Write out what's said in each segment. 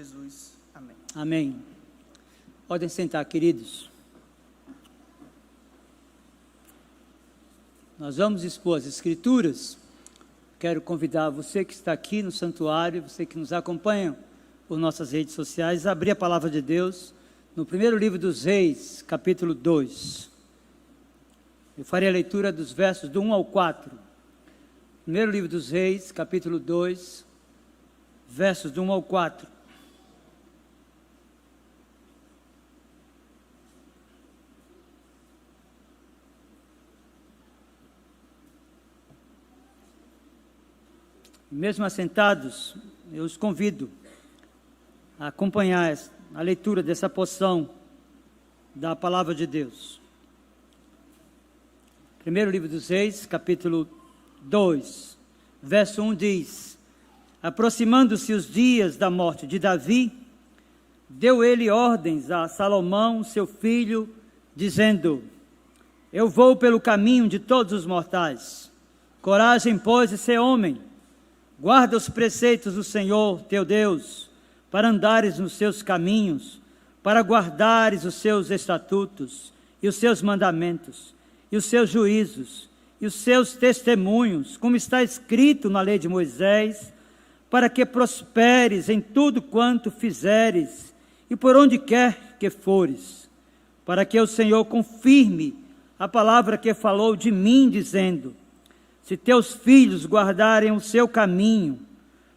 Jesus. Amém. Amém. Podem sentar, queridos. Nós vamos expor as Escrituras. Quero convidar você que está aqui no santuário, você que nos acompanha por nossas redes sociais, a abrir a palavra de Deus no primeiro livro dos Reis, capítulo 2. Eu farei a leitura dos versos do 1 ao 4. Primeiro livro dos Reis, capítulo 2, versos do 1 ao 4. Mesmo assentados, eu os convido a acompanhar a leitura dessa porção da palavra de Deus. Primeiro livro dos Reis, capítulo 2, verso 1 diz: aproximando-se os dias da morte de Davi, deu ele ordens a Salomão, seu filho, dizendo: eu vou pelo caminho de todos os mortais. Coragem, pois, de ser homem. Guarda os preceitos do Senhor, teu Deus, para andares nos seus caminhos, para guardares os seus estatutos, e os seus mandamentos, e os seus juízos, e os seus testemunhos, como está escrito na lei de Moisés, para que prosperes em tudo quanto fizeres, e por onde quer que fores, para que o Senhor confirme a palavra que falou de mim, dizendo: se teus filhos guardarem o seu caminho,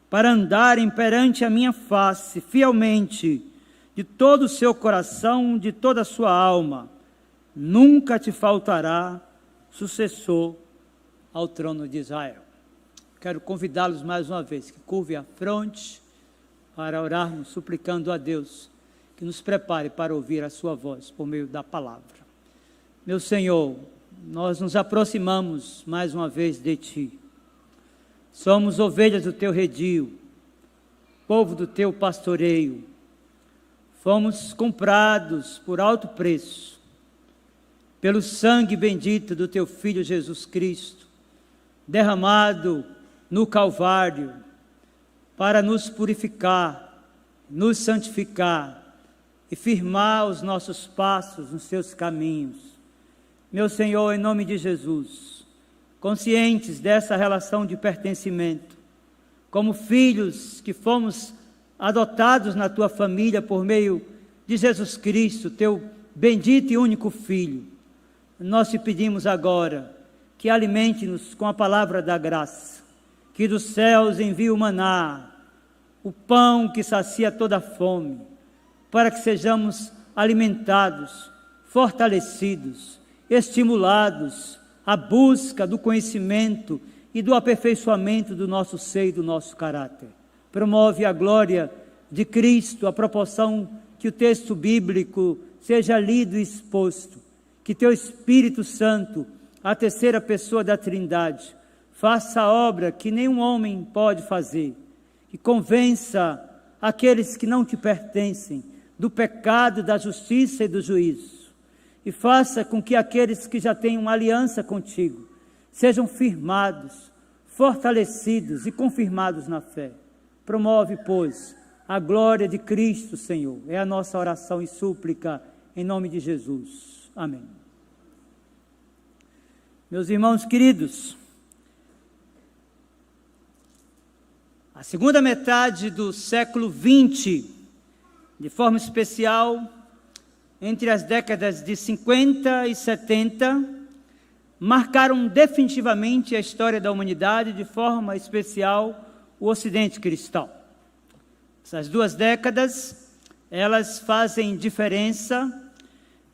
para andarem perante a minha face fielmente, de todo o seu coração, de toda a sua alma, nunca te faltará sucessor ao trono de Israel. Quero convidá-los mais uma vez, que curve a fronte para orarmos, suplicando a Deus que nos prepare para ouvir a sua voz por meio da palavra. Meu Senhor, nós nos aproximamos mais uma vez de Ti. Somos ovelhas do Teu redil, povo do Teu pastoreio. Fomos comprados por alto preço, pelo sangue bendito do Teu Filho Jesus Cristo, derramado no Calvário, para nos purificar, nos santificar e firmar os nossos passos nos Seus caminhos. Meu Senhor, em nome de Jesus, conscientes dessa relação de pertencimento, como filhos que fomos adotados na Tua família por meio de Jesus Cristo, Teu bendito e único Filho, nós te pedimos agora que alimente-nos com a palavra da graça, que dos céus envie o maná, o pão que sacia toda a fome, para que sejamos alimentados, fortalecidos, estimulados à busca do conhecimento e do aperfeiçoamento do nosso ser e do nosso caráter. Promove a glória de Cristo, a proporção que o texto bíblico seja lido e exposto, que Teu Espírito Santo, a terceira pessoa da Trindade, faça a obra que nenhum homem pode fazer, e convença aqueles que não Te pertencem do pecado, da justiça e do juízo. E faça com que aqueles que já têm uma aliança contigo sejam firmados, fortalecidos e confirmados na fé. Promove, pois, a glória de Cristo, Senhor. É a nossa oração e súplica em nome de Jesus. Amém. Meus irmãos queridos, a segunda metade do século XX, de forma especial, entre as décadas de 50 e 70, marcaram definitivamente a história da humanidade, de forma especial o Ocidente cristão. Essas duas décadas, elas fazem diferença,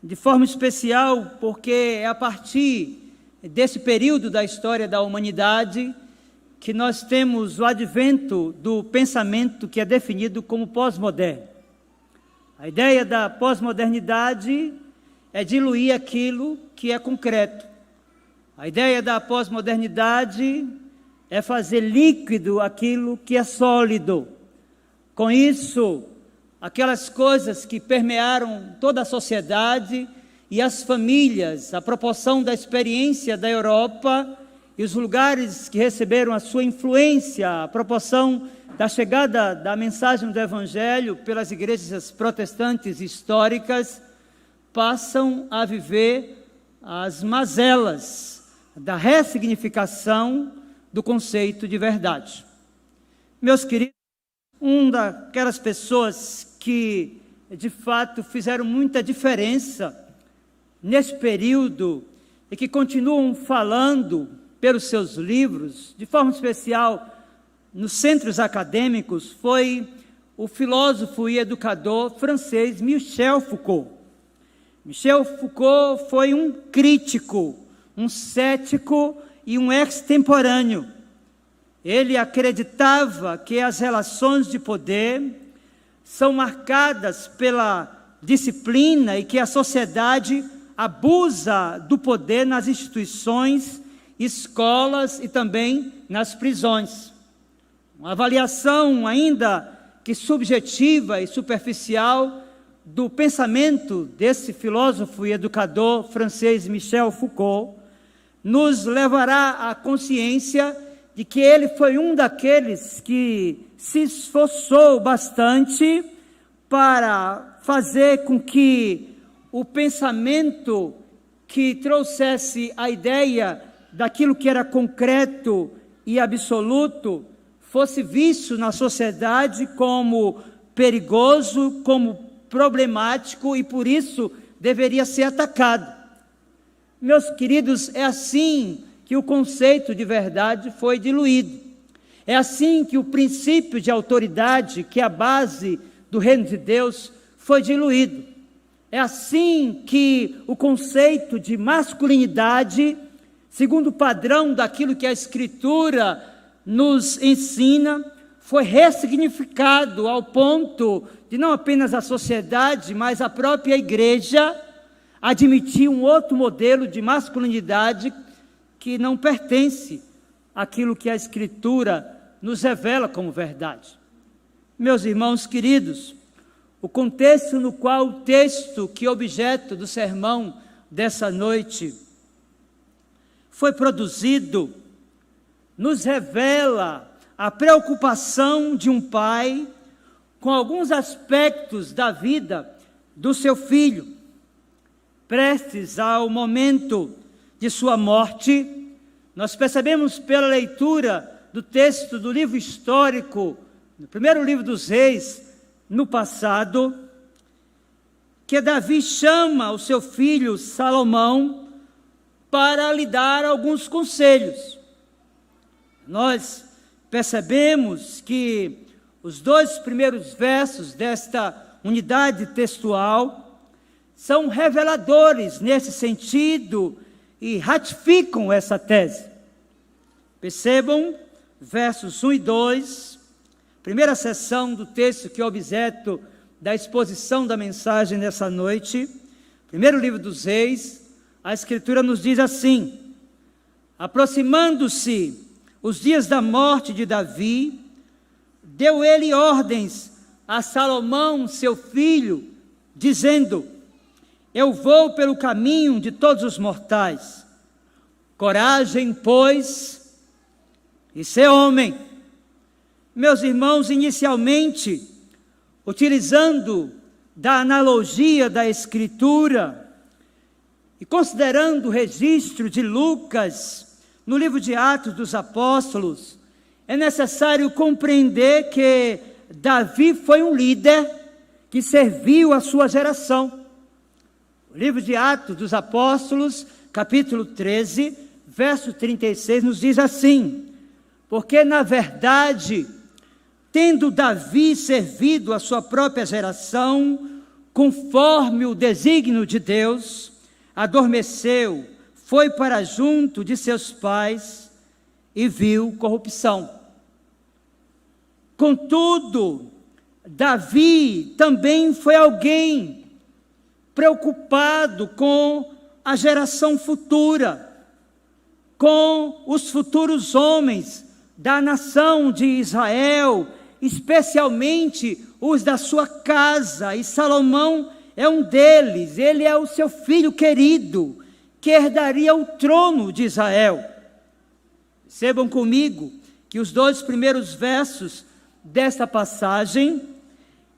de forma especial porque é a partir desse período da história da humanidade que nós temos o advento do pensamento que é definido como pós-moderno. A ideia da pós-modernidade é diluir aquilo que é concreto. A ideia da pós-modernidade é fazer líquido aquilo que é sólido. Com isso, aquelas coisas que permearam toda a sociedade e as famílias, a proporção da experiência da Europa, e os lugares que receberam a sua influência, a proporção da chegada da mensagem do Evangelho pelas igrejas protestantes históricas, passam a viver as mazelas da ressignificação do conceito de verdade. Meus queridos, daquelas pessoas que de fato fizeram muita diferença nesse período e que continuam falando pelos seus livros, de forma especial nos centros acadêmicos, foi o filósofo e educador francês Michel Foucault. Michel Foucault foi um crítico, um cético e um extemporâneo. Ele acreditava que as relações de poder são marcadas pela disciplina e que a sociedade abusa do poder nas instituições, escolas e também nas prisões. Uma avaliação ainda que subjetiva e superficial do pensamento desse filósofo e educador francês Michel Foucault nos levará à consciência de que ele foi um daqueles que se esforçou bastante para fazer com que o pensamento que trouxesse a ideia daquilo que era concreto e absoluto fosse visto na sociedade como perigoso, como problemático e por isso deveria ser atacado. Meus queridos, é assim que o conceito de verdade foi diluído. É assim que o princípio de autoridade, que é a base do reino de Deus, foi diluído. É assim que o conceito de masculinidade, segundo o padrão daquilo que a Escritura nos ensina, foi ressignificado ao ponto de não apenas a sociedade, mas a própria igreja admitir um outro modelo de masculinidade que não pertence àquilo que a Escritura nos revela como verdade. Meus irmãos queridos, o contexto no qual o texto que é objeto do sermão dessa noite foi produzido nos revela a preocupação de um pai com alguns aspectos da vida do seu filho. Prestes ao momento de sua morte, nós percebemos pela leitura do texto do livro histórico, no primeiro livro dos Reis, no passado, que Davi chama o seu filho Salomão para lhe dar alguns conselhos. Nós percebemos que os 2 primeiros versos desta unidade textual são reveladores nesse sentido e ratificam essa tese. Percebam versos 1 e 2, primeira seção do texto que é objeto da exposição da mensagem nessa noite, primeiro livro dos Reis, a Escritura nos diz assim: aproximando-se os dias da morte de Davi, deu ele ordens a Salomão, seu filho, dizendo: eu vou pelo caminho de todos os mortais. Coragem, pois, e ser homem. Meus irmãos, inicialmente, utilizando da analogia da Escritura e considerando o registro de Lucas no livro de Atos dos Apóstolos, é necessário compreender que Davi foi um líder que serviu a sua geração. O livro de Atos dos Apóstolos, capítulo 13, verso 36, nos diz assim: porque, na verdade, tendo Davi servido a sua própria geração, conforme o desígnio de Deus, adormeceu, foi para junto de seus pais e viu corrupção. Contudo, Davi também foi alguém preocupado com a geração futura, com os futuros homens da nação de Israel, especialmente os da sua casa, e Salomão é um deles. Ele é o seu filho querido, que herdaria o trono de Israel. Percebam comigo que os 2 primeiros versos desta passagem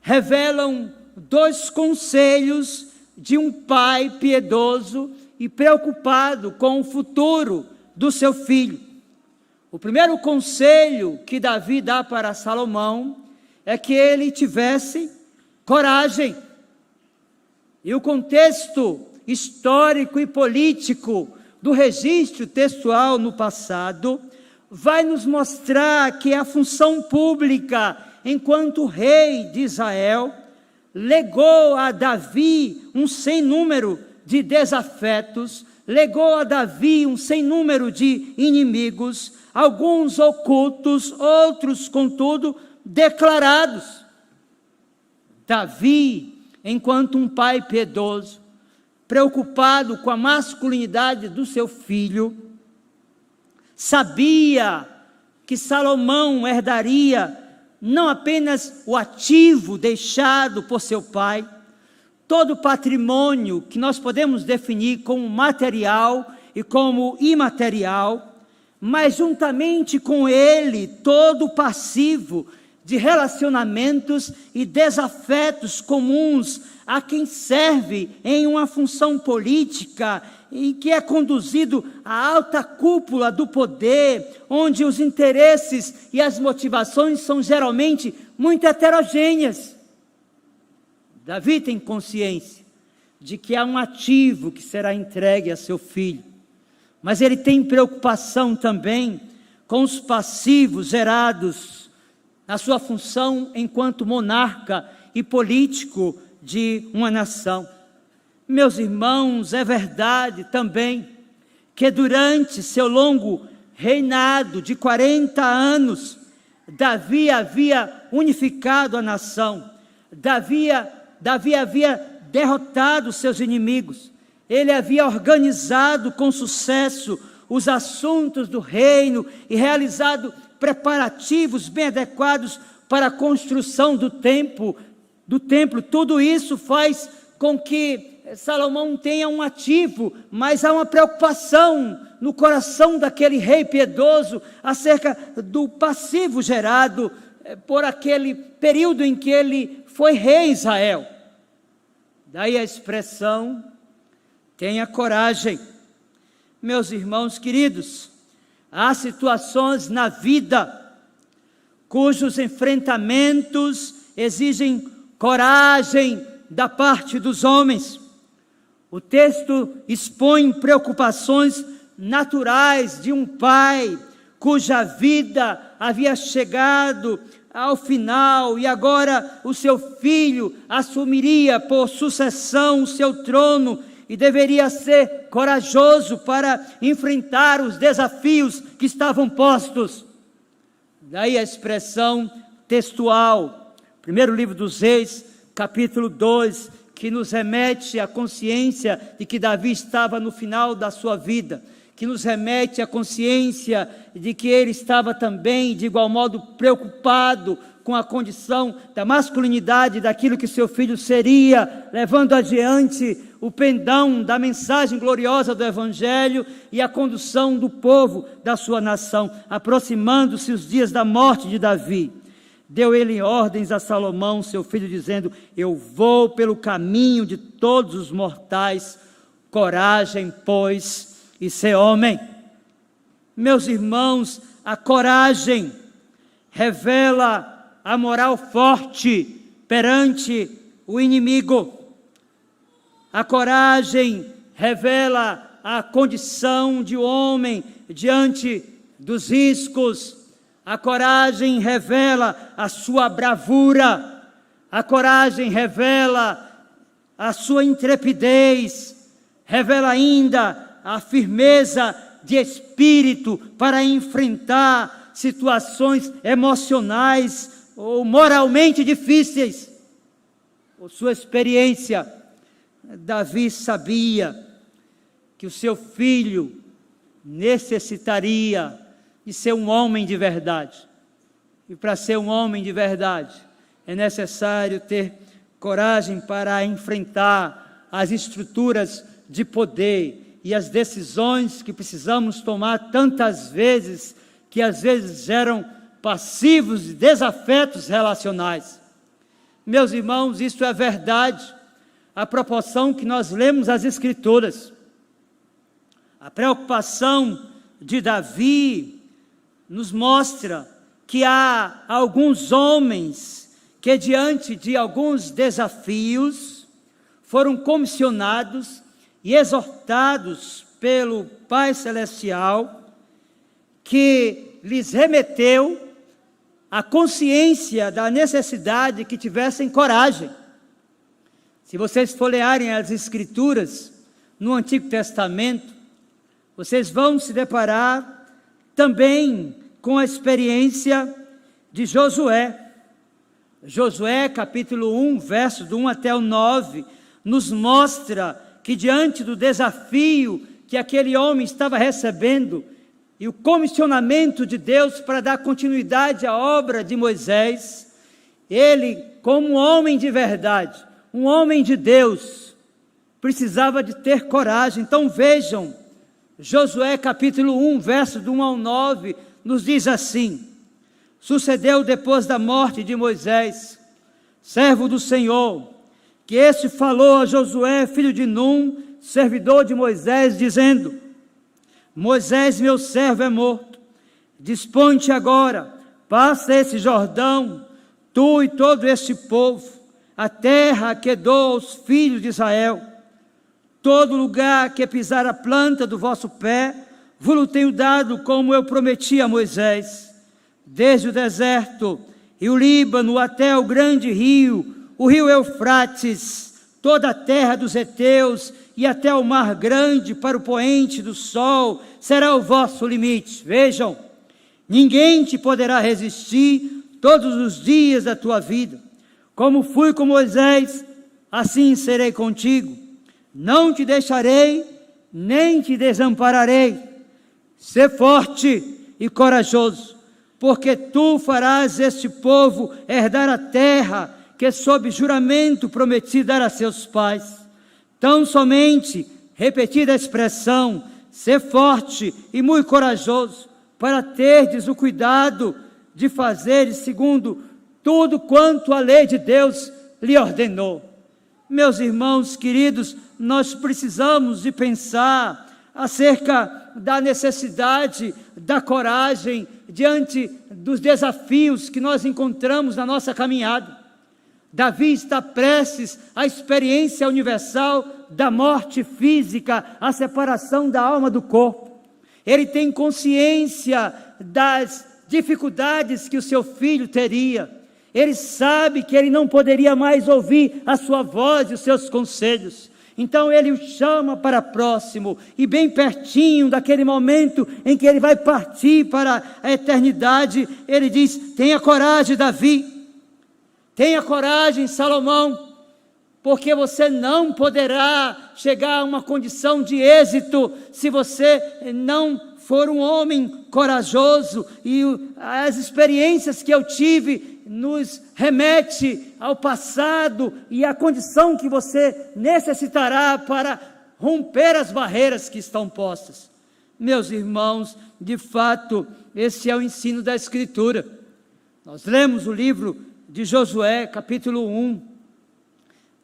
revelam 2 conselhos de um pai piedoso e preocupado com o futuro do seu filho. O primeiro conselho que Davi dá para Salomão é que ele tivesse coragem. E o contexto histórico e político do registro textual no passado vai nos mostrar que a função pública enquanto rei de Israel legou a Davi um sem número de desafetos, legou a Davi um sem número de inimigos, alguns ocultos, outros, contudo, declarados. Davi, enquanto um pai piedoso, preocupado com a masculinidade do seu filho, sabia que Salomão herdaria não apenas o ativo deixado por seu pai, todo o patrimônio que nós podemos definir como material e como imaterial, mas juntamente com ele todo o passivo de relacionamentos e desafetos comuns a quem serve em uma função política e que é conduzido à alta cúpula do poder, onde os interesses e as motivações são geralmente muito heterogêneas. Davi tem consciência de que há um ativo que será entregue a seu filho, mas ele tem preocupação também com os passivos gerados na sua função enquanto monarca e político de uma nação. Meus irmãos, é verdade também que durante seu longo reinado de 40 anos, Davi havia unificado a nação, Davi havia derrotado seus inimigos, ele havia organizado com sucesso os assuntos do reino e realizado preparativos bem adequados para a construção do templo. Tudo isso faz com que Salomão tenha um ativo, mas há uma preocupação no coração daquele rei piedoso acerca do passivo gerado por aquele período em que ele foi rei em Israel. Daí a expressão, tenha coragem. Meus irmãos queridos, há situações na vida cujos enfrentamentos exigem coragem da parte dos homens. O texto expõe preocupações naturais de um pai cuja vida havia chegado ao final e agora o seu filho assumiria por sucessão o seu trono e deveria ser corajoso para enfrentar os desafios que estavam postos. Daí a expressão textual, primeiro livro dos Reis, capítulo 2, que nos remete à consciência de que Davi estava no final da sua vida, que nos remete à consciência de que ele estava também, de igual modo, preocupado com a condição da masculinidade daquilo que seu filho seria, levando adiante o pendão da mensagem gloriosa do Evangelho e a condução do povo da sua nação. Aproximando-se os dias da morte de Davi, deu ele ordens a Salomão, seu filho, dizendo: eu vou pelo caminho de todos os mortais, coragem, pois, e ser homem. Meus irmãos, a coragem revela a moral forte perante o inimigo. A coragem revela a condição de homem diante dos riscos. A coragem revela a sua bravura. A coragem revela a sua intrepidez. Revela ainda a firmeza de espírito para enfrentar situações emocionais ou moralmente difíceis. Por sua experiência, Davi sabia que o seu filho necessitaria de ser um homem de verdade. E para ser um homem de verdade, é necessário ter coragem para enfrentar as estruturas de poder e as decisões que precisamos tomar tantas vezes que às vezes geram passivos e desafetos relacionais. Meus irmãos, isso é verdade, a proporção que nós lemos as Escrituras. A preocupação de Davi nos mostra que há alguns homens que, diante de alguns desafios, foram comissionados e exortados pelo Pai Celestial, que lhes remeteu a consciência da necessidade que tivessem coragem. Se vocês folhearem as Escrituras no Antigo Testamento, vocês vão se deparar também com a experiência de Josué. Josué, capítulo 1, versos do 1 até o 9, nos mostra que diante do desafio que aquele homem estava recebendo, e o comissionamento de Deus para dar continuidade à obra de Moisés, ele, como um homem de verdade, um homem de Deus, precisava de ter coragem. Então vejam, Josué capítulo 1, verso do 1 ao 9, nos diz assim: sucedeu depois da morte de Moisés, servo do Senhor, que este falou a Josué, filho de Num, servidor de Moisés, dizendo: Moisés, meu servo, é morto. Dispõe-te agora, passa esse Jordão, tu e todo este povo, a terra que dou aos filhos de Israel. Todo lugar que pisar a planta do vosso pé, vos tenho dado, como eu prometi a Moisés. Desde o deserto e o Líbano até o grande rio, o rio Eufrates, toda a terra dos heteus e até o mar grande para o poente do sol, será o vosso limite. Vejam, ninguém te poderá resistir todos os dias da tua vida. Como fui com Moisés, assim serei contigo. Não te deixarei, nem te desampararei. Sê forte e corajoso, porque tu farás este povo herdar a terra que sob juramento prometi dar a seus pais. Tão somente repetida a expressão, ser forte e muito corajoso, para terdes o cuidado de fazeres segundo tudo quanto a lei de Deus lhe ordenou. Meus irmãos queridos, nós precisamos de pensar acerca da necessidade da coragem diante dos desafios que nós encontramos na nossa caminhada. Davi está prestes à experiência universal da morte física, a separação da alma do corpo. Ele tem consciência das dificuldades que o seu filho teria. Ele sabe que ele não poderia mais ouvir a sua voz e os seus conselhos. Então ele o chama para próximo, e bem pertinho daquele momento em que ele vai partir para a eternidade, ele diz: tenha coragem, Davi. Tenha coragem, Salomão, porque você não poderá chegar a uma condição de êxito se você não for um homem corajoso. E as experiências que eu tive nos remete ao passado e à condição que você necessitará para romper as barreiras que estão postas. Meus irmãos, de fato, esse é o ensino da Escritura. Nós lemos o livro de Josué, capítulo 1,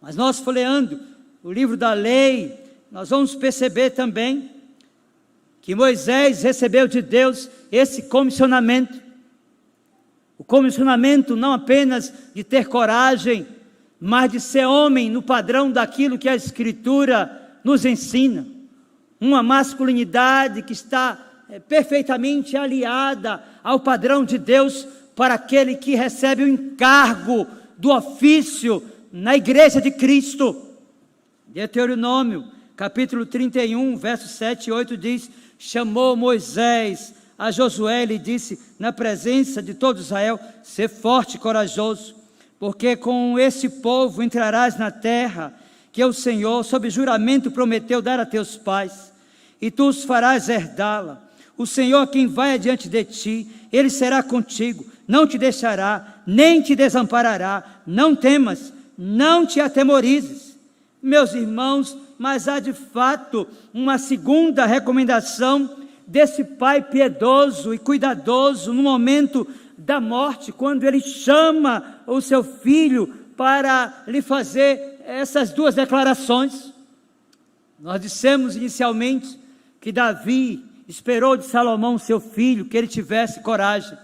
mas nós folheando o livro da lei, nós vamos perceber também que Moisés recebeu de Deus esse comissionamento. O comissionamento não apenas de ter coragem, mas de ser homem no padrão daquilo que a Escritura nos ensina. Uma masculinidade que está perfeitamente aliada ao padrão de Deus para aquele que recebe o encargo do ofício na igreja de Cristo. Deuteronômio, capítulo 31, versos 7 e 8 diz: chamou Moisés a Josué e lhe disse, na presença de todo Israel: sê forte e corajoso, porque com esse povo entrarás na terra que o Senhor, sob juramento, prometeu dar a teus pais, e tu os farás herdá-la. O Senhor, quem vai adiante de ti, Ele será contigo, não te deixará, nem te desamparará. Não temas, não te atemorizes. Meus irmãos, mas há de fato uma segunda recomendação desse pai piedoso e cuidadoso no momento da morte, quando ele chama o seu filho para lhe fazer essas duas declarações. Nós dissemos inicialmente que Davi esperou de Salomão, seu filho, que ele tivesse coragem.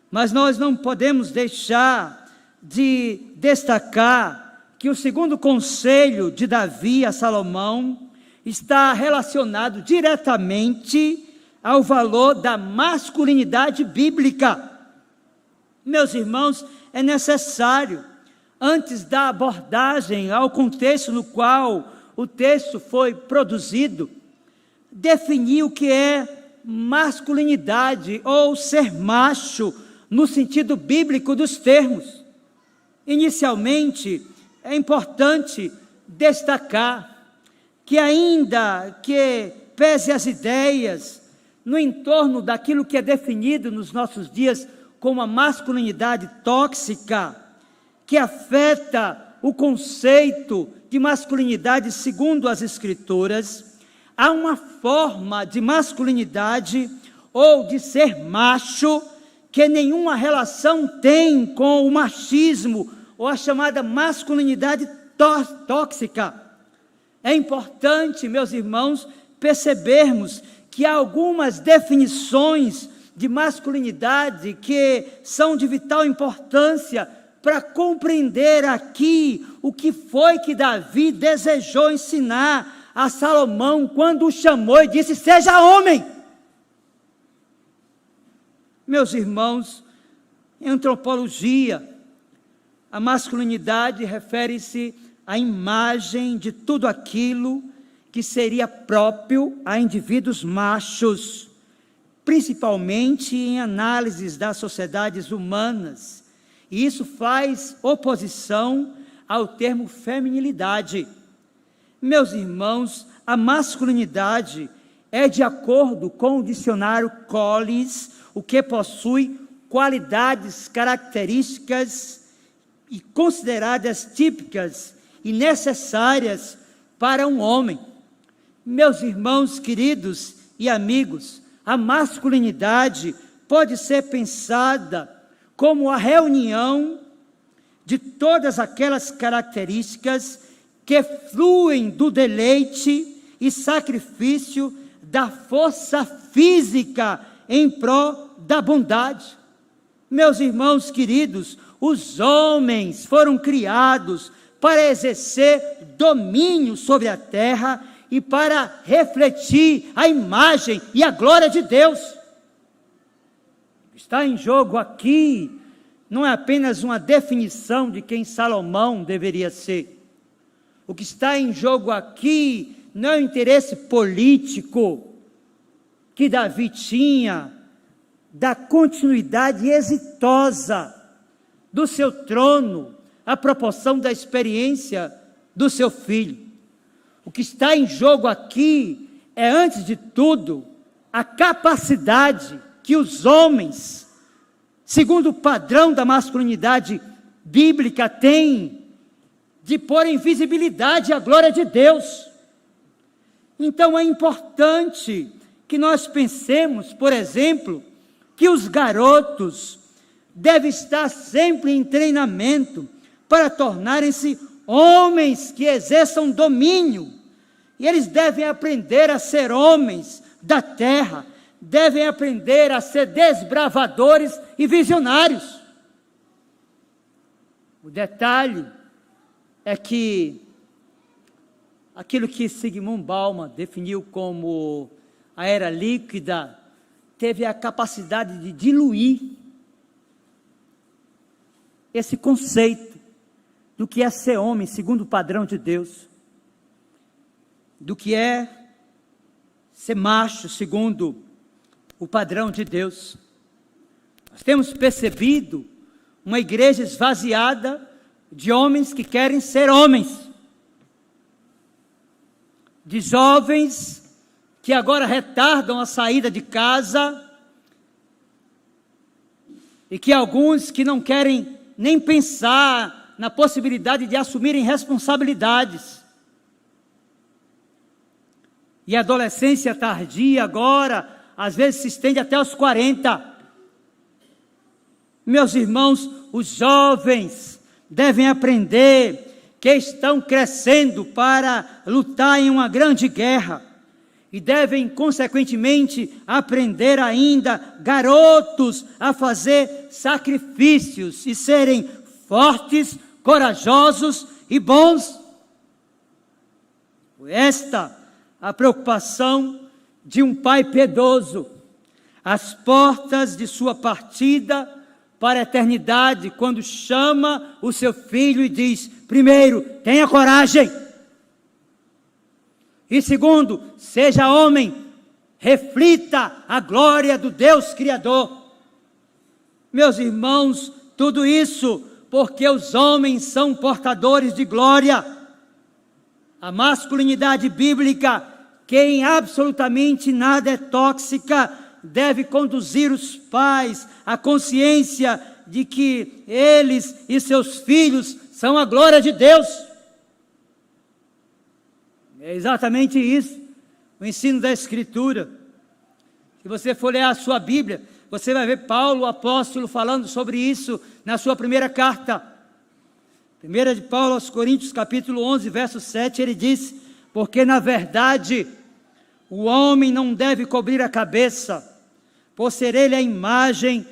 Mas nós não podemos deixar de destacar que o segundo conselho de Davi a Salomão está relacionado diretamente ao valor da masculinidade bíblica. Meus irmãos, é necessário, antes da abordagem ao contexto no qual o texto foi produzido, definir o que é masculinidade ou ser macho no sentido bíblico dos termos. Inicialmente, é importante destacar que, ainda que pese as ideias no entorno daquilo que é definido nos nossos dias como a masculinidade tóxica, que afeta o conceito de masculinidade segundo as Escrituras, há uma forma de masculinidade ou de ser macho que nenhuma relação tem com o machismo ou a chamada masculinidade tóxica. É importante, meus irmãos, percebermos que há algumas definições de masculinidade que são de vital importância para compreender aqui o que foi que Davi desejou ensinar a Salomão quando o chamou e disse: seja homem. Meus irmãos, em antropologia, a masculinidade refere-se à imagem de tudo aquilo que seria próprio a indivíduos machos, principalmente em análises das sociedades humanas. E isso faz oposição ao termo feminilidade. Meus irmãos, a masculinidade é, de acordo com o dicionário Collins, o que possui qualidades características e consideradas típicas e necessárias para um homem. Meus irmãos queridos e amigos, a masculinidade pode ser pensada como a reunião de todas aquelas características que fluem do deleite e sacrifício da força física em prol da bondade. Meus irmãos queridos, os homens foram criados para exercer domínio sobre a terra e para refletir a imagem e a glória de Deus. Está em jogo aqui não é apenas uma definição de quem Salomão deveria ser. O que está em jogo aqui não é o interesse político que Davi tinha da continuidade exitosa do seu trono, à proporção da experiência do seu filho. O que está em jogo aqui é, antes de tudo, a capacidade que os homens, segundo o padrão da masculinidade bíblica, têm de pôr em visibilidade a glória de Deus. Então é importante que nós pensemos, por exemplo, que os garotos devem estar sempre em treinamento para tornarem-se homens que exerçam domínio. E eles devem aprender a ser homens da terra, devem aprender a ser desbravadores e visionários. O detalhe é que aquilo que Zygmunt Bauman definiu como a era líquida teve a capacidade de diluir esse conceito do que é ser homem segundo o padrão de Deus, do que é ser macho segundo o padrão de Deus. Nós temos percebido uma igreja esvaziada de homens que querem ser homens, de jovens que agora retardam a saída de casa, e que alguns que não querem nem pensar na possibilidade de assumirem responsabilidades. E a adolescência tardia agora às vezes se estende até os 40. Meus irmãos, os jovens devem aprender que estão crescendo para lutar em uma grande guerra e devem, consequentemente, aprender ainda, garotos, a fazer sacrifícios e serem fortes, corajosos e bons. Esta a preocupação de um pai piedoso, às portas de sua partida para a eternidade, quando chama o seu filho e diz: primeiro, tenha coragem, e segundo, seja homem, reflita a glória do Deus Criador. Meus irmãos, tudo isso porque os homens são portadores de glória. A masculinidade bíblica, que em absolutamente nada é tóxica, deve conduzir os pais à consciência de que eles e seus filhos são a glória de Deus. É exatamente isso, o ensino da Escritura. Se você for ler a sua Bíblia, você vai ver Paulo, o apóstolo, falando sobre isso na sua primeira carta. Primeira de Paulo aos Coríntios, capítulo 11, verso 7, ele diz: porque na verdade o homem não deve cobrir a cabeça, por ser ele a imagem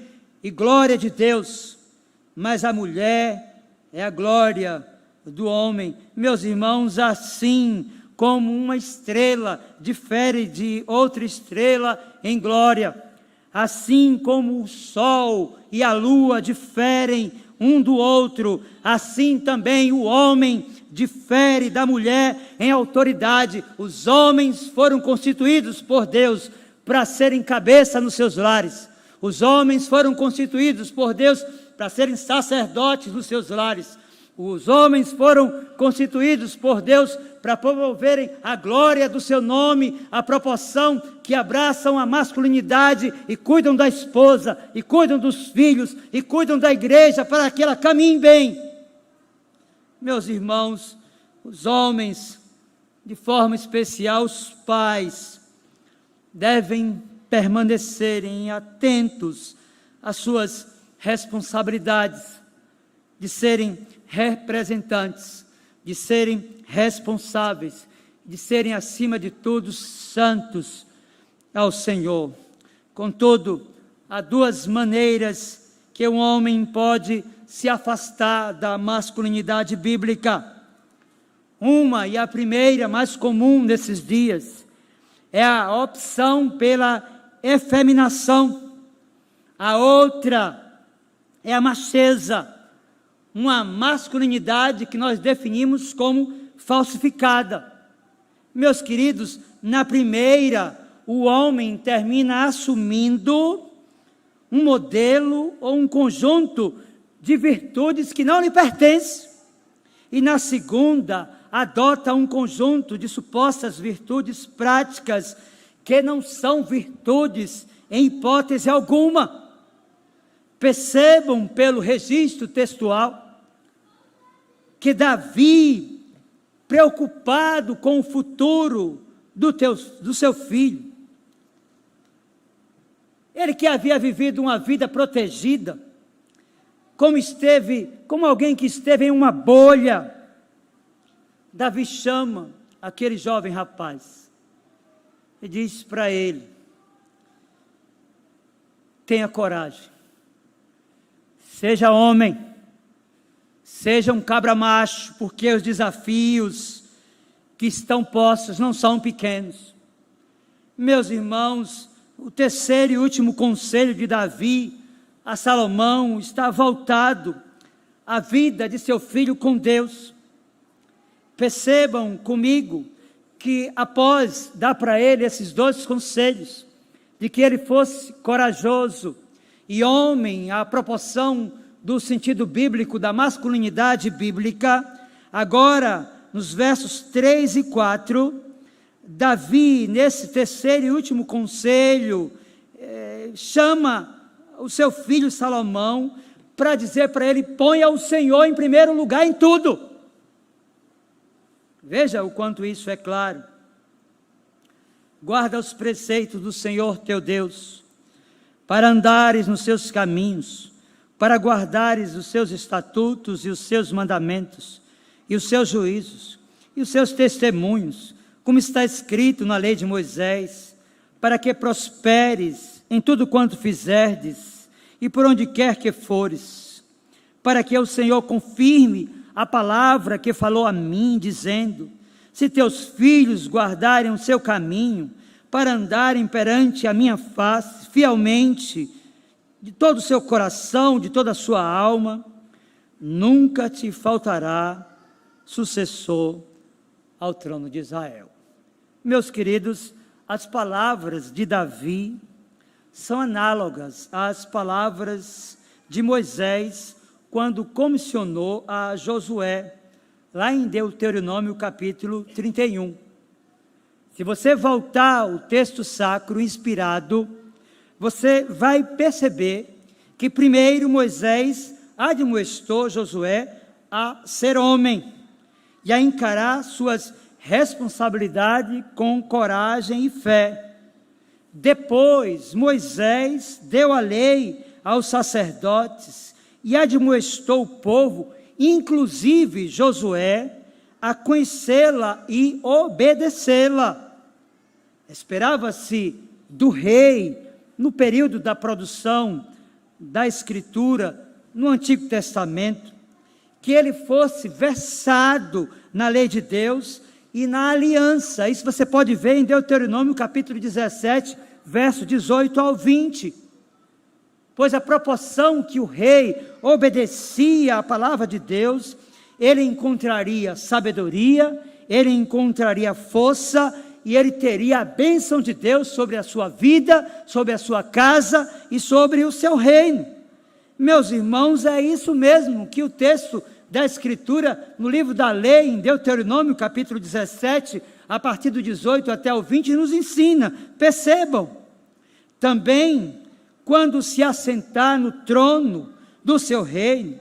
e glória de Deus, mas a mulher é a glória do homem. Meus irmãos, assim como uma estrela difere de outra estrela em glória, assim como o sol e a lua diferem um do outro, assim também o homem difere da mulher em autoridade. Os homens foram constituídos por Deus para serem cabeça nos seus lares. Os homens foram constituídos por Deus para serem sacerdotes nos seus lares. Os homens foram constituídos por Deus para promoverem a glória do seu nome, a proporção que abraçam a masculinidade e cuidam da esposa, e cuidam dos filhos, e cuidam da igreja para que ela caminhe bem. Meus irmãos, os homens, de forma especial os pais, devem permanecerem atentos às suas responsabilidades, de serem representantes, de serem responsáveis, de serem acima de tudo santos ao Senhor. Contudo, há duas maneiras que um homem pode se afastar da masculinidade bíblica. Uma, e a primeira, mais comum nesses dias, é a opção pela efeminação. A outra é a macheza, uma masculinidade que nós definimos como falsificada. Meus queridos, na primeira, o homem termina assumindo um modelo ou um conjunto de virtudes que não lhe pertence, e na segunda, adota um conjunto de supostas virtudes práticas que não são virtudes em hipótese alguma. Percebam pelo registro textual que Davi, preocupado com o futuro do seu filho, ele que havia vivido uma vida protegida, como alguém que esteve em uma bolha, Davi chama aquele jovem rapaz e diz para ele: tenha coragem, seja homem, seja um cabra macho, porque os desafios que estão postos não são pequenos. Meus irmãos, o terceiro e último conselho de Davi a Salomão está voltado à vida de seu filho com Deus. Percebam comigo que após dar para ele esses dois conselhos, de que ele fosse corajoso e homem, à proporção do sentido bíblico, da masculinidade bíblica, agora, nos versos 3 e 4, Davi, nesse terceiro e último conselho, chama o seu filho Salomão para dizer para ele: ponha o Senhor em primeiro lugar em tudo. Veja o quanto isso é claro. guarda os preceitos do Senhor teu Deus, para andares nos seus caminhos, para guardares os seus estatutos e os seus mandamentos, e os seus juízos, e os seus testemunhos, como está escrito na lei de Moisés, para que prosperes em tudo quanto fizerdes, e por onde quer que fores, para que o Senhor confirme a palavra que falou a mim, dizendo: se teus filhos guardarem o seu caminho, para andarem perante a minha face, fielmente, de todo o seu coração, de toda a sua alma, nunca te faltará sucessor ao trono de Israel. Meus queridos, as palavras de Davi são análogas às palavras de Moisés, quando comissionou a Josué, lá em Deuteronômio capítulo 31. Se você voltar ao texto sacro inspirado, você vai perceber que primeiro Moisés admoestou Josué a ser homem e a encarar suas responsabilidades com coragem e fé. Depois, Moisés deu a lei aos sacerdotes e admoestou o povo, inclusive Josué, a conhecê-la e obedecê-la. Esperava-se do rei, no período da produção da Escritura, no Antigo Testamento, que ele fosse versado na lei de Deus e na aliança. Isso você pode ver em Deuteronômio capítulo 17, verso 18 ao 20. Pois a proporção que o rei obedecia à palavra de Deus, ele encontraria sabedoria, ele encontraria força, e ele teria a bênção de Deus sobre a sua vida, sobre a sua casa e sobre o seu reino. Meus irmãos, é isso mesmo que o texto da Escritura, no livro da lei, em Deuteronômio capítulo 17, a partir do 18 até o 20, nos ensina. Percebam, também, quando se assentar no trono do seu reino,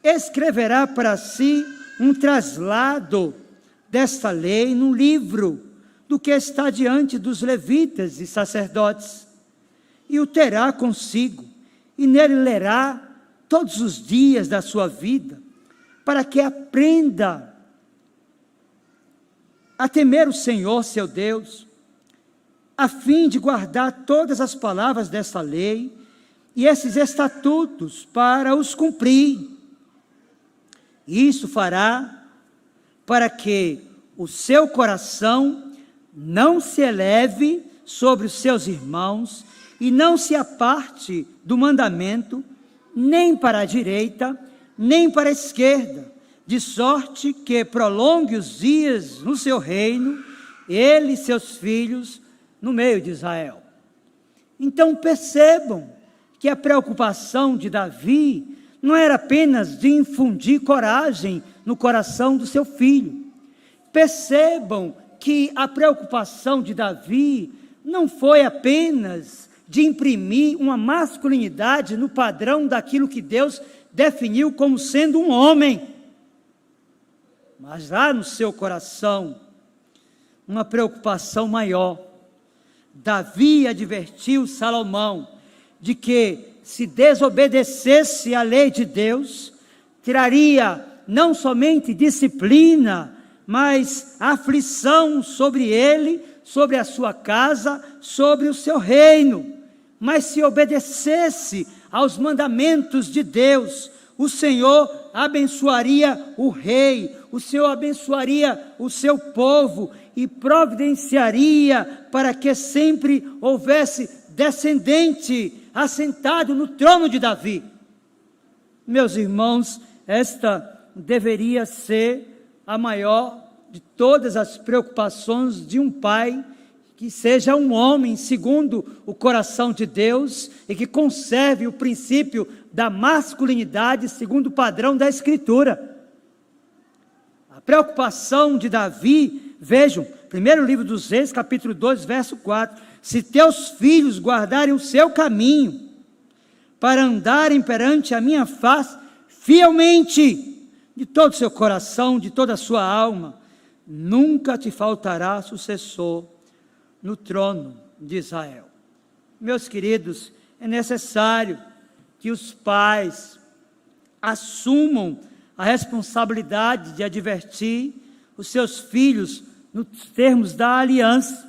escreverá para si um traslado desta lei num livro, do que está diante dos levitas e sacerdotes, e o terá consigo, e nele lerá todos os dias da sua vida, para que aprenda a temer o Senhor seu Deus, a fim de guardar todas as palavras desta lei e esses estatutos para os cumprir. Isso fará para que o seu coração não se eleve sobre os seus irmãos e não se aparte do mandamento, nem para a direita, nem para a esquerda, de sorte que prolongue os dias no seu reino, ele e seus filhos, no meio de Israel. Então percebam que a preocupação de Davi não era apenas de infundir coragem no coração do seu filho. Percebam que a preocupação de Davi não foi apenas de imprimir uma masculinidade no padrão daquilo que Deus definiu como sendo um homem, mas lá no seu coração, uma preocupação maior. Davi advertiu Salomão de que, se desobedecesse à lei de Deus, traria não somente disciplina, mas aflição sobre ele, sobre a sua casa, sobre o seu reino. Mas se obedecesse aos mandamentos de Deus, o Senhor abençoaria o rei, o Senhor abençoaria o seu povo e providenciaria para que sempre houvesse descendente assentado no trono de Davi. Meus irmãos, esta deveria ser a maior de todas as preocupações de um pai, que seja um homem segundo o coração de Deus e que conserve o princípio da masculinidade segundo o padrão da Escritura. A preocupação de Davi, vejam, primeiro livro dos Reis, capítulo 2, verso 4, se teus filhos guardarem o seu caminho, para andarem perante a minha face, fielmente, de todo o seu coração, de toda a sua alma, nunca te faltará sucessor no trono de Israel. Meus queridos, é necessário que os pais assumam a responsabilidade de advertir os seus filhos nos termos da aliança.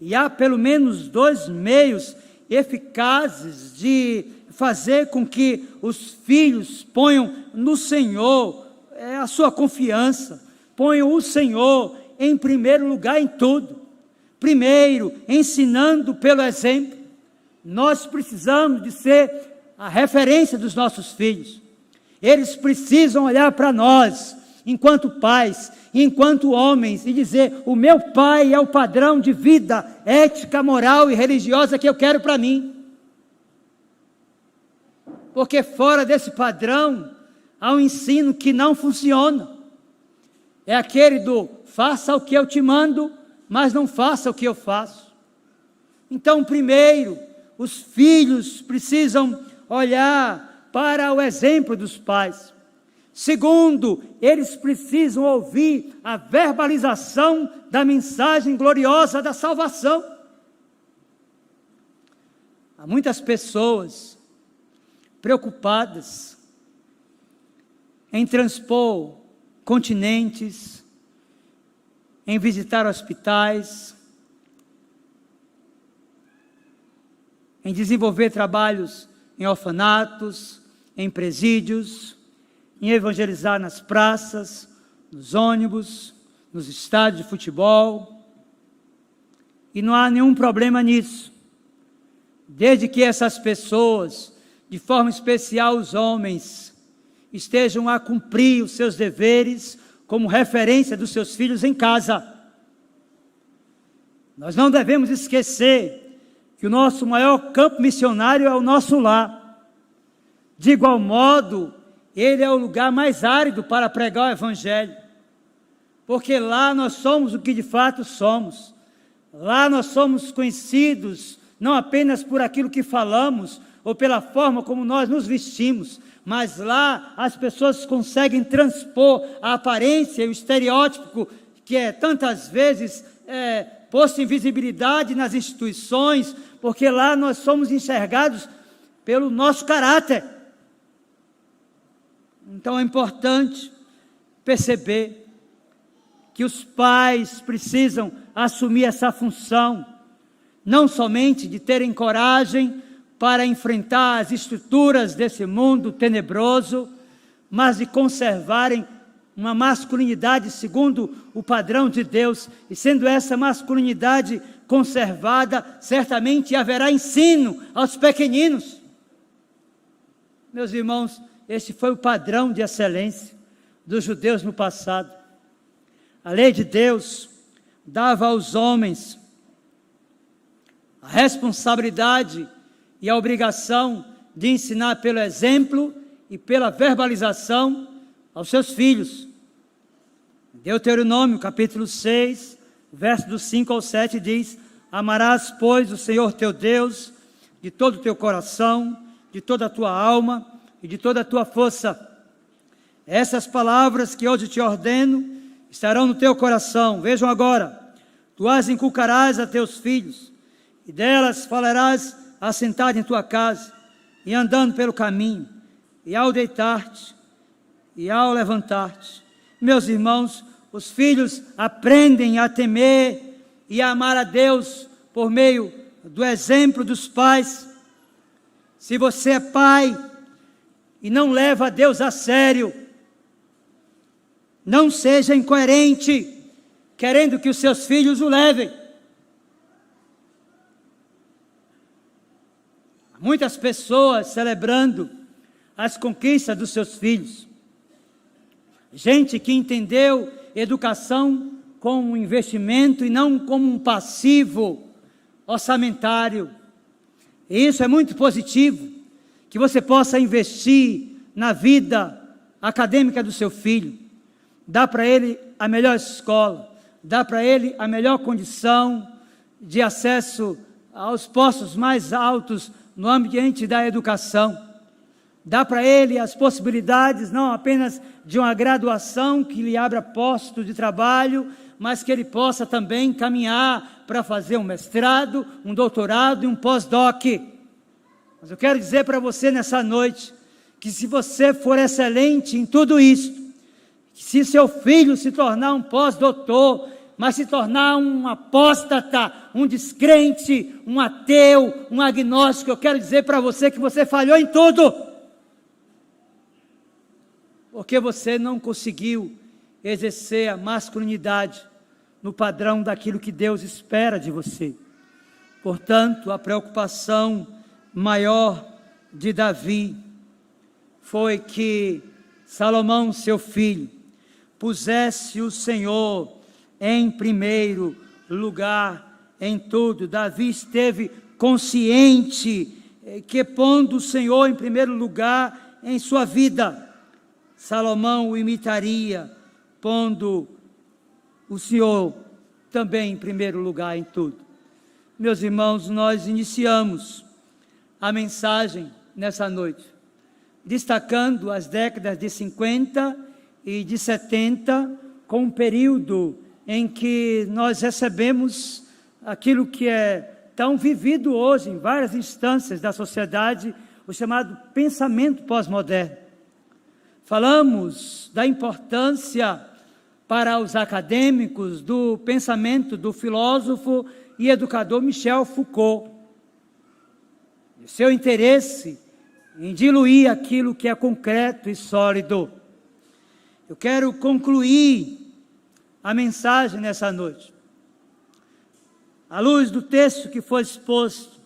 E há pelo menos 2 meios eficazes de fazer com que os filhos ponham no Senhor a sua confiança, ponham o Senhor em primeiro lugar em tudo. Primeiro, ensinando pelo exemplo. Nós precisamos de ser a referência dos nossos filhos. Eles precisam olhar para nós, enquanto pais, enquanto homens, e dizer: o meu pai é o padrão de vida ética, moral e religiosa que eu quero para mim. Porque fora desse padrão, há um ensino que não funciona. É aquele do: faça o que eu te mando, mas não faça o que eu faço. Então, primeiro, os filhos precisam olhar para o exemplo dos pais. Segundo, eles precisam ouvir a verbalização da mensagem gloriosa da salvação. Há muitas pessoas preocupadas em transpor continentes, em visitar hospitais, em desenvolver trabalhos em orfanatos, em presídios, em evangelizar nas praças, nos ônibus, nos estádios de futebol. E não há nenhum problema nisso, desde que essas pessoas, de forma especial os homens, estejam a cumprir os seus deveres como referência dos seus filhos em casa. Nós não devemos esquecer que o nosso maior campo missionário é o nosso lar. De igual modo, ele é o lugar mais árido para pregar o Evangelho, porque lá nós somos o que de fato somos. Lá nós somos conhecidos não apenas por aquilo que falamos ou pela forma como nós nos vestimos, mas lá as pessoas conseguem transpor a aparência e o estereótipo que é tantas vezes posto em visibilidade nas instituições, porque lá nós somos enxergados pelo nosso caráter. Então é importante perceber que os pais precisam assumir essa função, não somente de terem coragem para enfrentar as estruturas desse mundo tenebroso, mas de conservarem uma masculinidade segundo o padrão de Deus. E sendo essa masculinidade conservada, certamente haverá ensino aos pequeninos. Meus irmãos, este foi o padrão de excelência dos judeus no passado. A lei de Deus dava aos homens a responsabilidade e a obrigação de ensinar pelo exemplo e pela verbalização aos seus filhos. Deuteronômio, capítulo 6, verso do 5 ao 7 diz: amarás, pois, o Senhor teu Deus de todo o teu coração, de toda a tua alma e de toda a tua força. Essas palavras que hoje te ordeno estarão no teu coração. Vejam agora: tu as inculcarás a teus filhos, e delas falarás assentado em tua casa, e andando pelo caminho, e ao deitar-te, e ao levantar-te. Meus irmãos, os filhos aprendem a temer e a amar a Deus por meio do exemplo dos pais. Se você é pai e não leva a Deus a sério, não seja incoerente, querendo que os seus filhos o levem. Há muitas pessoas celebrando as conquistas dos seus filhos. Gente que entendeu educação como um investimento e não como um passivo orçamentário. E isso é muito positivo, que você possa investir na vida acadêmica do seu filho, dar para ele a melhor escola, dar para ele a melhor condição de acesso aos postos mais altos no ambiente da educação. dá para ele as possibilidades não apenas de uma graduação que lhe abra postos de trabalho, mas que ele possa também caminhar para fazer um mestrado, um doutorado e um pós-doc. Mas eu quero dizer para você nessa noite, que se você for excelente em tudo isso, se seu filho se tornar um pós-doutor, mas se tornar um apóstata, um descrente, um ateu, um agnóstico, eu quero dizer para você que você falhou em tudo. Porque você não conseguiu exercer a masculinidade no padrão daquilo que Deus espera de você. Portanto, a preocupação maior de Davi foi que Salomão, seu filho, pusesse o Senhor em primeiro lugar em tudo. Davi esteve consciente que, pondo o Senhor em primeiro lugar em sua vida, Salomão o imitaria, pondo o Senhor também em primeiro lugar em tudo. Meus irmãos, nós iniciamos a mensagem nessa noite, destacando as décadas de 50 e de 70, com um período em que nós recebemos aquilo que é tão vivido hoje em várias instâncias da sociedade, o chamado pensamento pós-moderno. Falamos da importância para os acadêmicos do pensamento do filósofo e educador Michel Foucault. O seu interesse em diluir aquilo que é concreto e sólido. Eu quero concluir a mensagem nessa noite, à luz do texto que foi exposto,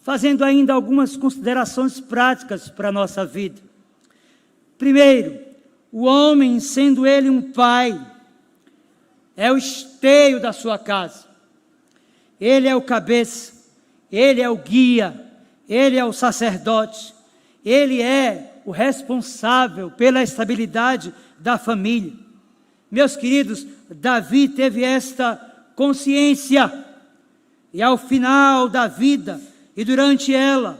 fazendo ainda algumas considerações práticas para a nossa vida. Primeiro, o homem, sendo ele um pai, é o esteio da sua casa. Ele é o cabeça, ele é o guia, ele é o sacerdote, ele é o responsável pela estabilidade da família. Meus queridos, Davi teve esta consciência, e ao final da vida e durante ela,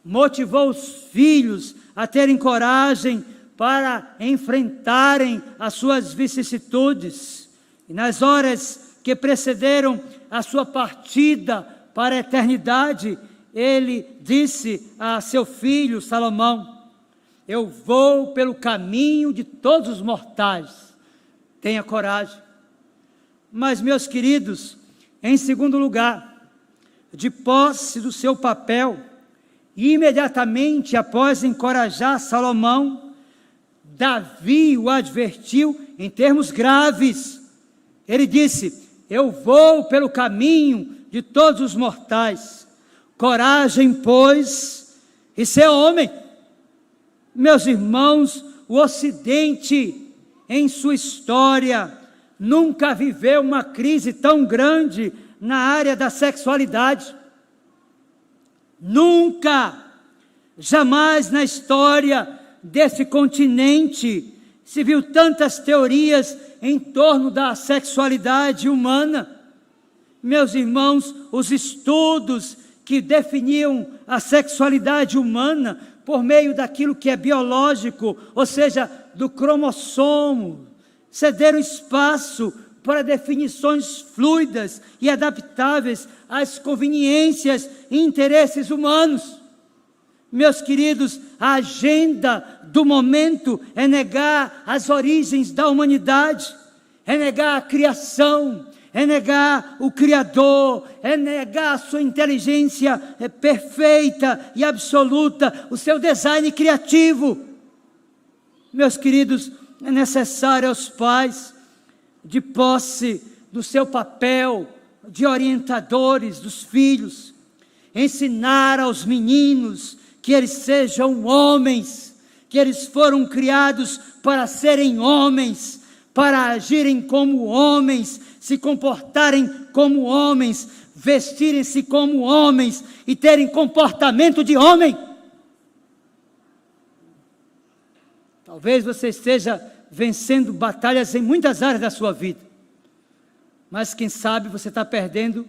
motivou os filhos a terem coragem para enfrentarem as suas vicissitudes. E nas horas que precederam a sua partida para a eternidade, ele disse a seu filho Salomão: eu vou pelo caminho de todos os mortais, tenha coragem. Mas, meus queridos, em segundo lugar, de posse do seu papel, imediatamente após encorajar Salomão, Davi o advertiu em termos graves. Ele disse: eu vou pelo caminho de todos os mortais, coragem, pois, e ser homem. Meus irmãos, o Ocidente, em sua história, nunca viveu uma crise tão grande na área da sexualidade. Nunca, jamais na história desse continente se viu tantas teorias em torno da sexualidade humana. Meus irmãos, os estudos que definiam a sexualidade humana por meio daquilo que é biológico, ou seja, do cromossomo, cederam espaço para definições fluidas e adaptáveis às conveniências e interesses humanos. Meus queridos, a agenda do momento é negar as origens da humanidade, é negar a criação, é negar o Criador, é negar a sua inteligência perfeita e absoluta, o seu design criativo. Meus queridos, é necessário aos pais, de posse do seu papel de orientadores dos filhos, ensinar aos meninos que eles sejam homens, que eles foram criados para serem homens, para agirem como homens, se comportarem como homens, vestirem-se como homens e terem comportamento de homem. Talvez você esteja vencendo batalhas em muitas áreas da sua vida, mas quem sabe você está perdendo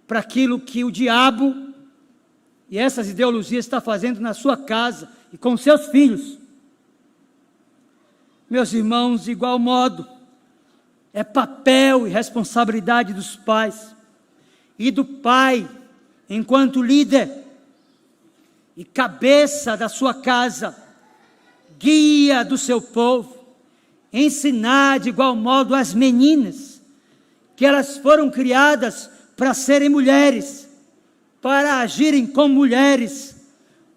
para aquilo que o diabo e essas ideologias estão fazendo na sua casa e com seus filhos. Meus irmãos, de igual modo, é papel e responsabilidade dos pais e do pai, enquanto líder e cabeça da sua casa, guia do seu povo, ensinar de igual modo às meninas que elas foram criadas para serem mulheres, para agirem como mulheres,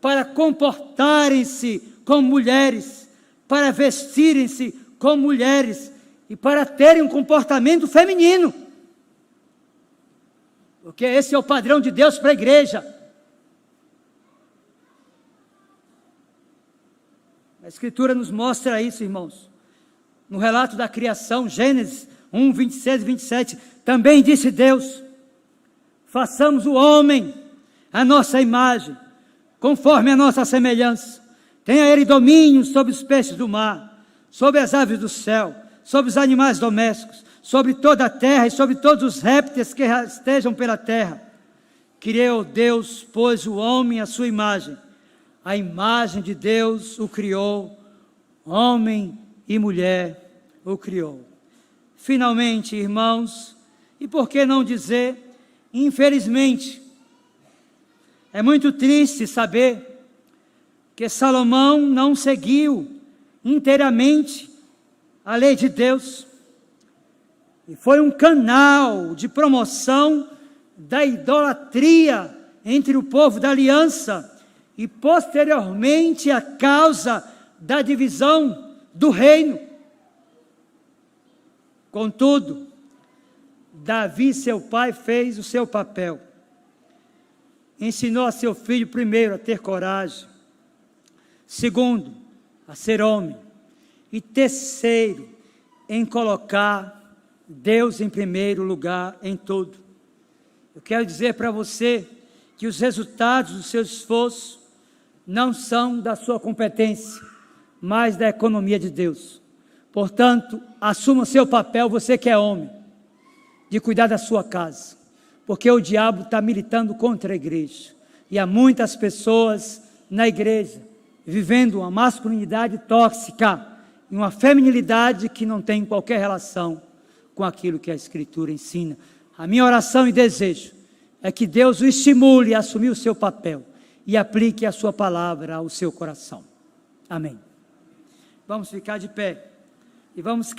para comportarem-se como mulheres, para vestirem-se como mulheres e para terem um comportamento feminino. Porque esse é o padrão de Deus para a igreja. A Escritura nos mostra isso, irmãos. No relato da criação, Gênesis 1, 26 e 27, também disse Deus: façamos o homem à nossa imagem, conforme a nossa semelhança. Tenha ele domínio sobre os peixes do mar, sobre as aves do céu, sobre os animais domésticos, sobre toda a terra e sobre todos os répteis que estejam pela terra. Criou Deus, pois, o homem à sua imagem. A imagem de Deus o criou, homem e mulher o criou. Finalmente, irmãos, e por que não dizer, infelizmente, é muito triste saber que Salomão não seguiu inteiramente a lei de Deus, e foi um canal de promoção da idolatria entre o povo da aliança, e posteriormente a causa da divisão do reino. Contudo, Davi, seu pai, fez o seu papel. Ensinou a seu filho, primeiro, a ter coragem, segundo, a ser homem, e terceiro, em colocar Deus em primeiro lugar em tudo. Eu quero dizer para você que os resultados do seu esforço não são da sua competência, mas da economia de Deus. Portanto, assuma o seu papel, você que é homem, de cuidar da sua casa, porque o diabo está militando contra a igreja, e há muitas pessoas na igreja, vivendo uma masculinidade tóxica, e uma feminilidade que não tem qualquer relação com aquilo que a Escritura ensina. A minha oração e desejo é que Deus o estimule a assumir o seu papel, e aplique a sua palavra ao seu coração. Amém. Vamos ficar de pé, e vamos cantar.